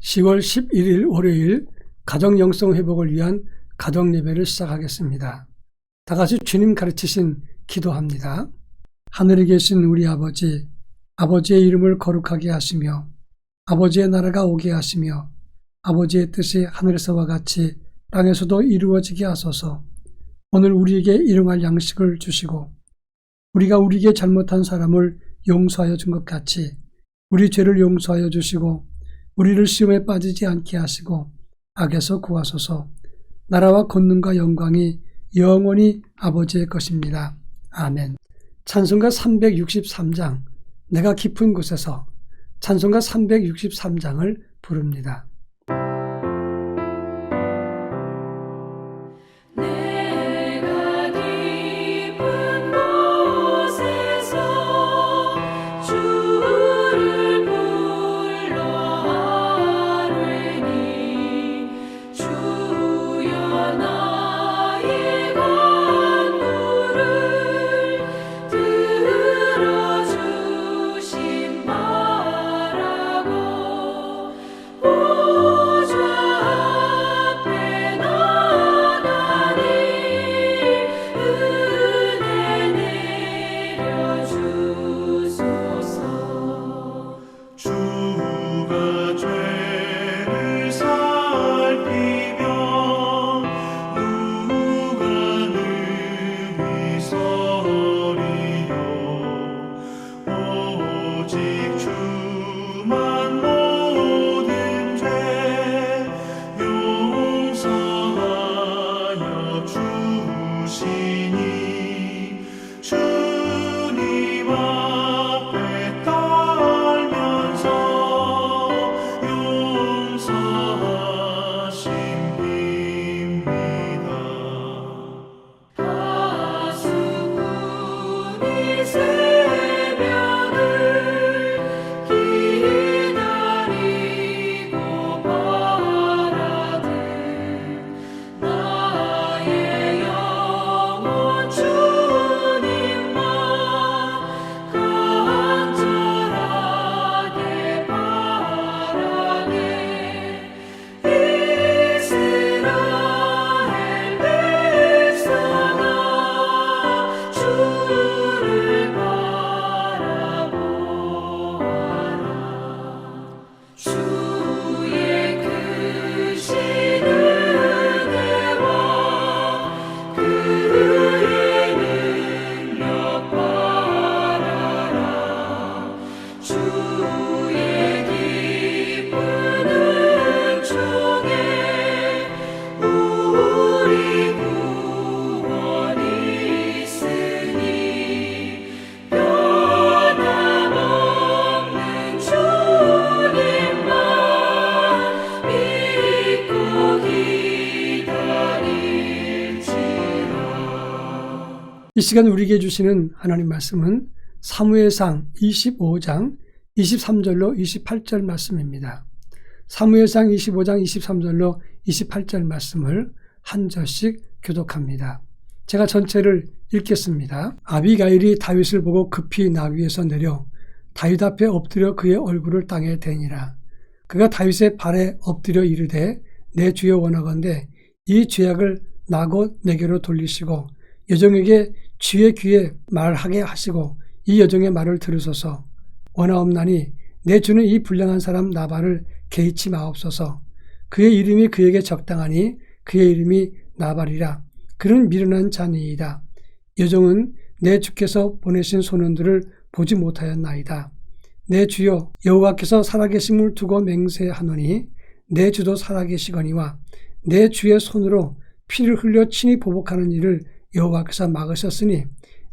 10월 11일 월요일 가정 영성 회복을 위한 가정 예배를 시작하겠습니다. 다 같이 주님 가르치신 기도합니다. 하늘에 계신 우리 아버지, 아버지의 이름을 거룩하게 하시며 아버지의 나라가 오게 하시며 아버지의 뜻이 하늘에서와 같이 땅에서도 이루어지게 하소서. 오늘 우리에게 일용할 양식을 주시고 우리가 우리에게 잘못한 사람을 용서하여 준 것 같이 우리 죄를 용서하여 주시고 우리를 시험에 빠지지 않게 하시고 악에서 구하소서. 나라와 권능과 영광이 영원히 아버지의 것입니다. 아멘. 찬송가 363장, 내가 깊은 곳에서 찬송가 363장을 부릅니다. 이 시간 우리에게 주시는 하나님 말씀은 사무엘상 25장 23절로 28절 말씀입니다. 사무엘상 25장 23절로 28절 말씀을 한 절씩 교독합니다. 제가 전체를 읽겠습니다. 아비가일이 다윗을 보고 급히 나귀에서 내려 다윗 앞에 엎드려 그의 얼굴을 땅에 대니라. 그가 다윗의 발에 엎드려 이르되 내 주여 원하건대 이 죄악을 나고 내게로 돌리시고 여종에게 주의 귀에 말하게 하시고 이 여종의 말을 들으소서. 원하옵나니 내 주는 이 불량한 사람 나발을 개의치 마옵소서. 그의 이름이 그에게 적당하니 그의 이름이 나발이라. 그는 미련한 자니이다. 여종은 내 주께서 보내신 소년들을 보지 못하였나이다. 내 주여 여호와께서 살아계심을 두고 맹세하노니 내 주도 살아계시거니와 내 주의 손으로 피를 흘려 친히 보복하는 일을 여호와께서 막으셨으니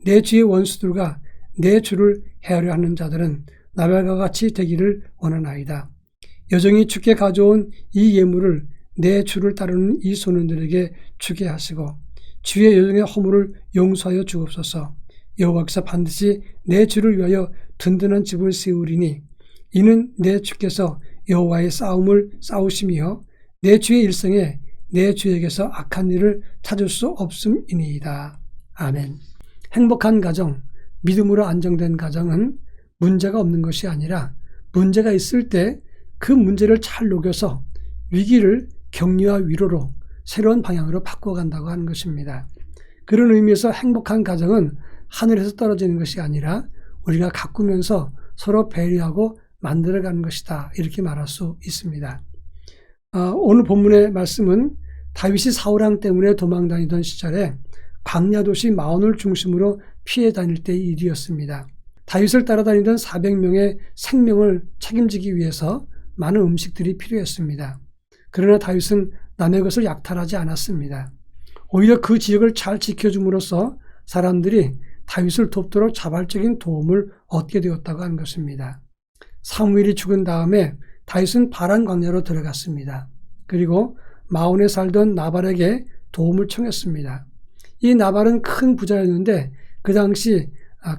내 주의 원수들과 내 주를 헤아려 하는 자들은 나발과 같이 되기를 원하나이다. 여종이 주께 가져온 이 예물을 내 주를 따르는 이 소년들에게 주게 하시고 주의 여종의 허물을 용서하여 주옵소서. 여호와께서 반드시 내 주를 위하여 든든한 집을 세우리니 이는 내 주께서 여호와의 싸움을 싸우시며 내 주의 일생에 내 주에게서 악한 일을 찾을 수 없음이니이다. 아멘. 행복한 가정, 믿음으로 안정된 가정은 문제가 없는 것이 아니라 문제가 있을 때 그 문제를 잘 녹여서 위기를 격려와 위로로 새로운 방향으로 바꿔간다고 하는 것입니다. 그런 의미에서 행복한 가정은 하늘에서 떨어지는 것이 아니라 우리가 가꾸면서 서로 배려하고 만들어가는 것이다. 이렇게 말할 수 있습니다. 오늘 본문의 말씀은 다윗이 사울왕 때문에 도망다니던 시절에 광야 도시 마온을 중심으로 피해 다닐 때의 일이었습니다. 다윗을 따라다니던 400명의 생명을 책임지기 위해서 많은 음식들이 필요했습니다. 그러나 다윗은 남의 것을 약탈하지 않았습니다. 오히려 그 지역을 잘 지켜줌으로써 사람들이 다윗을 돕도록 자발적인 도움을 얻게 되었다고 하는 것입니다. 사무엘이 죽은 다음에 다윗은 바란 광야로 들어갔습니다. 그리고 마온에 살던 나발에게 도움을 청했습니다. 이 나발은 큰 부자였는데 그 당시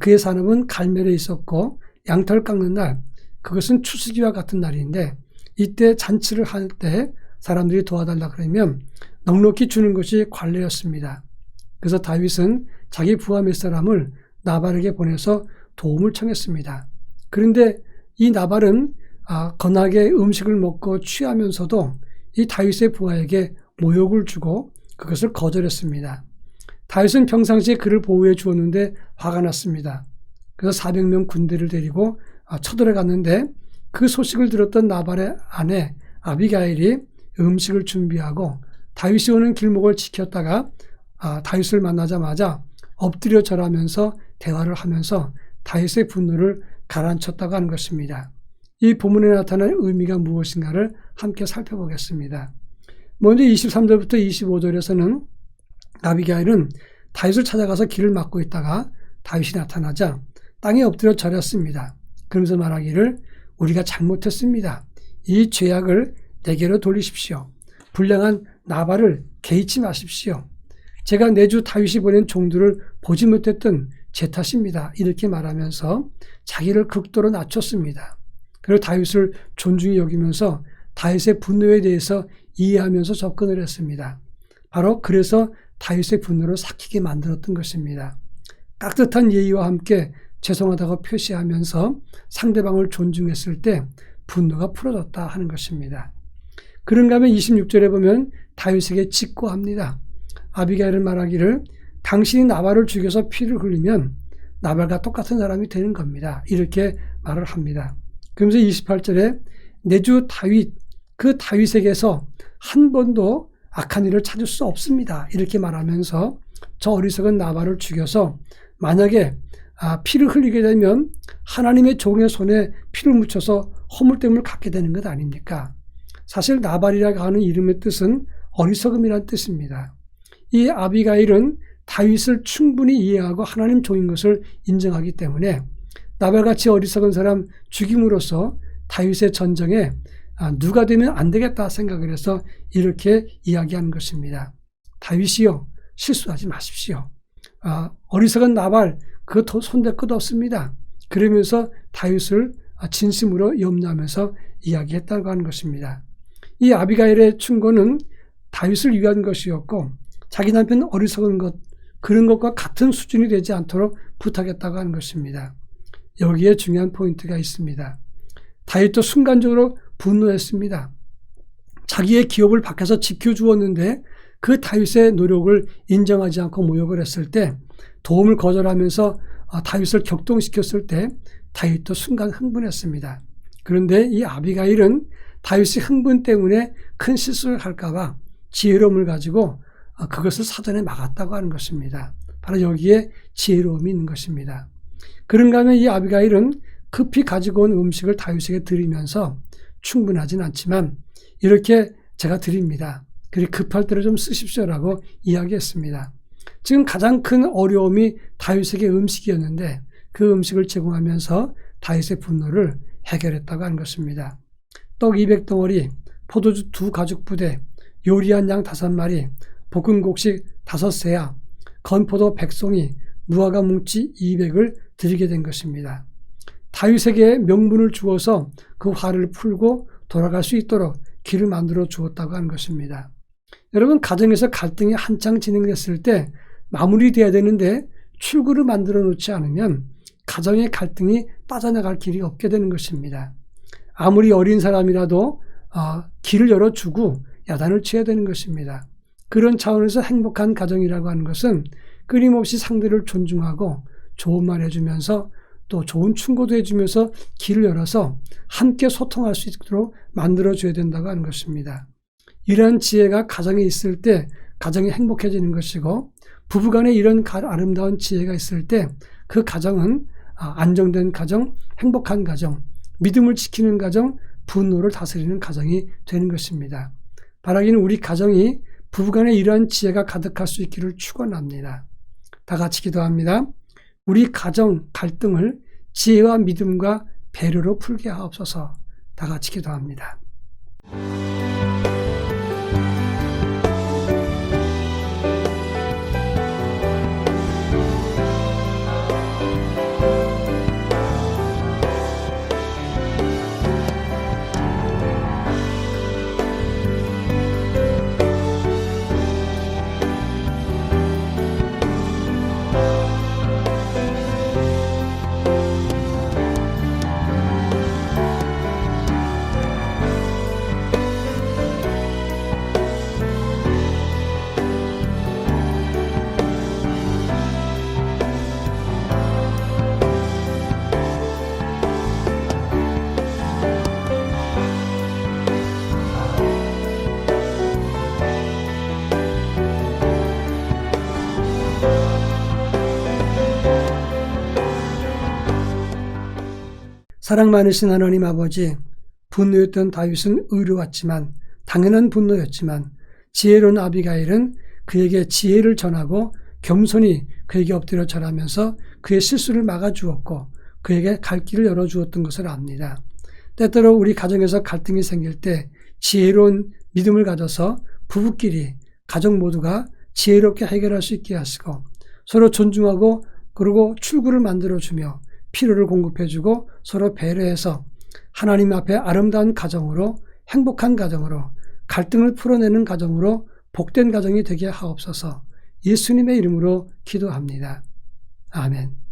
그의 산업은 갈멜에 있었고 양털 깎는 날, 그것은 추수기와 같은 날인데 이때 잔치를 할 때 사람들이 도와달라 그러면 넉넉히 주는 것이 관례였습니다. 그래서 다윗은 자기 부하 몇 사람을 나발에게 보내서 도움을 청했습니다. 그런데 이 나발은 건하게 음식을 먹고 취하면서도 이 다윗의 부하에게 모욕을 주고 그것을 거절했습니다. 다윗은 평상시에 그를 보호해 주었는데 화가 났습니다. 그래서 400명 군대를 데리고 쳐들어갔는데 그 소식을 들었던 나발의 아내 아비가일이 음식을 준비하고 다윗이 오는 길목을 지켰다가 다윗을 만나자마자 엎드려 절하면서 대화를 하면서 다윗의 분노를 가라앉혔다고 하는 것입니다. 이 본문에 나타난 의미가 무엇인가를 함께 살펴보겠습니다. 먼저 23절부터 25절에서는 아비가일은 다윗을 찾아가서 길을 막고 있다가 다윗이 나타나자 땅에 엎드려 절했습니다. 그러면서 말하기를 우리가 잘못했습니다. 이 죄악을 내게로 돌리십시오. 불량한 나발을 개의치 마십시오. 제가 내 주 다윗이 보낸 종들을 보지 못했던 제 탓입니다. 이렇게 말하면서 자기를 극도로 낮췄습니다. 그리고 다윗을 존중히 여기면서 다윗의 분노에 대해서 이해하면서 접근을 했습니다. 바로 그래서 다윗의 분노를 삭히게 만들었던 것입니다. 깍듯한 예의와 함께 죄송하다고 표시하면서 상대방을 존중했을 때 분노가 풀어졌다 하는 것입니다. 그런가 하면 26절에 보면 다윗에게 직고합니다. 아비가일은 말하기를 당신이 나발을 죽여서 피를 흘리면 나발과 똑같은 사람이 되는 겁니다. 이렇게 말을 합니다. 그러면서 28절에 내 주 다윗, 그 다윗에게서 한 번도 악한 일을 찾을 수 없습니다. 이렇게 말하면서 저 어리석은 나발을 죽여서 만약에 피를 흘리게 되면 하나님의 종의 손에 피를 묻혀서 허물됨을 갖게 되는 것 아닙니까? 사실 나발이라고 하는 이름의 뜻은 어리석음이라는 뜻입니다. 이 아비가일은 다윗을 충분히 이해하고 하나님 종인 것을 인정하기 때문에 나발같이 어리석은 사람 죽임으로써 다윗의 전쟁에 누가 되면 안 되겠다 생각을 해서 이렇게 이야기하는 것입니다. 다윗이요, 실수하지 마십시오. 어리석은 나발, 그거 손댈 것 없습니다. 그러면서 다윗을 진심으로 염려하면서 이야기했다고 하는 것입니다. 이 아비가일의 충고는 다윗을 위한 것이었고 자기 남편 어리석은 것, 그런 것과 같은 수준이 되지 않도록 부탁했다고 하는 것입니다. 여기에 중요한 포인트가 있습니다. 다윗도 순간적으로 분노했습니다. 자기의 기업을 밖에서 지켜주었는데 그 다윗의 노력을 인정하지 않고 모욕을 했을 때, 도움을 거절하면서 다윗을 격동시켰을 때 다윗도 순간 흥분했습니다. 그런데 이 아비가일은 다윗의 흥분 때문에 큰 실수를 할까 봐 지혜로움을 가지고 그것을 사전에 막았다고 하는 것입니다. 바로 여기에 지혜로움이 있는 것입니다. 그런가 하면 이 아비가일은 급히 가지고 온 음식을 다윗에게 드리면서 충분하진 않지만 이렇게 제가 드립니다. 그리 급할 때를 좀 쓰십시오라고 이야기했습니다. 지금 가장 큰 어려움이 다윗에게 음식이었는데 그 음식을 제공하면서 다윗의 분노를 해결했다고 하는 것입니다. 떡 200덩어리, 포도주 2가죽부대, 요리한 양 5마리, 볶은 곡식 5세야, 건포도 100송이, 무화과 뭉치 200을 드리게 된 것입니다. 다윗에게 명분을 주어서 그 화를 풀고 돌아갈 수 있도록 길을 만들어 주었다고 하는 것입니다. 여러분, 가정에서 갈등이 한창 진행됐을 때 마무리돼야 되는데 출구를 만들어 놓지 않으면 가정의 갈등이 빠져나갈 길이 없게 되는 것입니다. 아무리 어린 사람이라도 길을 열어주고 야단을 쳐야 되는 것입니다. 그런 차원에서 행복한 가정이라고 하는 것은 끊임없이 상대를 존중하고 좋은 말 해주면서 또 좋은 충고도 해주면서 길을 열어서 함께 소통할 수 있도록 만들어줘야 된다고 하는 것입니다. 이러한 지혜가 가정에 있을 때 가정이 행복해지는 것이고, 부부간에 이런 아름다운 지혜가 있을 때 그 가정은 안정된 가정, 행복한 가정, 믿음을 지키는 가정, 분노를 다스리는 가정이 되는 것입니다. 바라기는 우리 가정이 부부간에 이러한 지혜가 가득할 수 있기를 축원합니다. 다 같이 기도합니다. 우리 가정 갈등을 지혜와 믿음과 배려로 풀게 하옵소서. 다 같이 기도합니다. 사랑 많으신 하나님 아버지, 분노였던 다윗은 의로웠지만, 당연한 분노였지만 지혜로운 아비가일은 그에게 지혜를 전하고 겸손히 그에게 엎드려 절하면서 그의 실수를 막아주었고 그에게 갈 길을 열어주었던 것을 압니다. 때때로 우리 가정에서 갈등이 생길 때 지혜로운 믿음을 가져서 부부끼리 가족 모두가 지혜롭게 해결할 수 있게 하시고, 서로 존중하고 그리고 출구를 만들어주며 필요를 공급해주고 서로 배려해서 하나님 앞에 아름다운 가정으로, 행복한 가정으로, 갈등을 풀어내는 가정으로 복된 가정이 되게 하옵소서. 예수님의 이름으로 기도합니다. 아멘.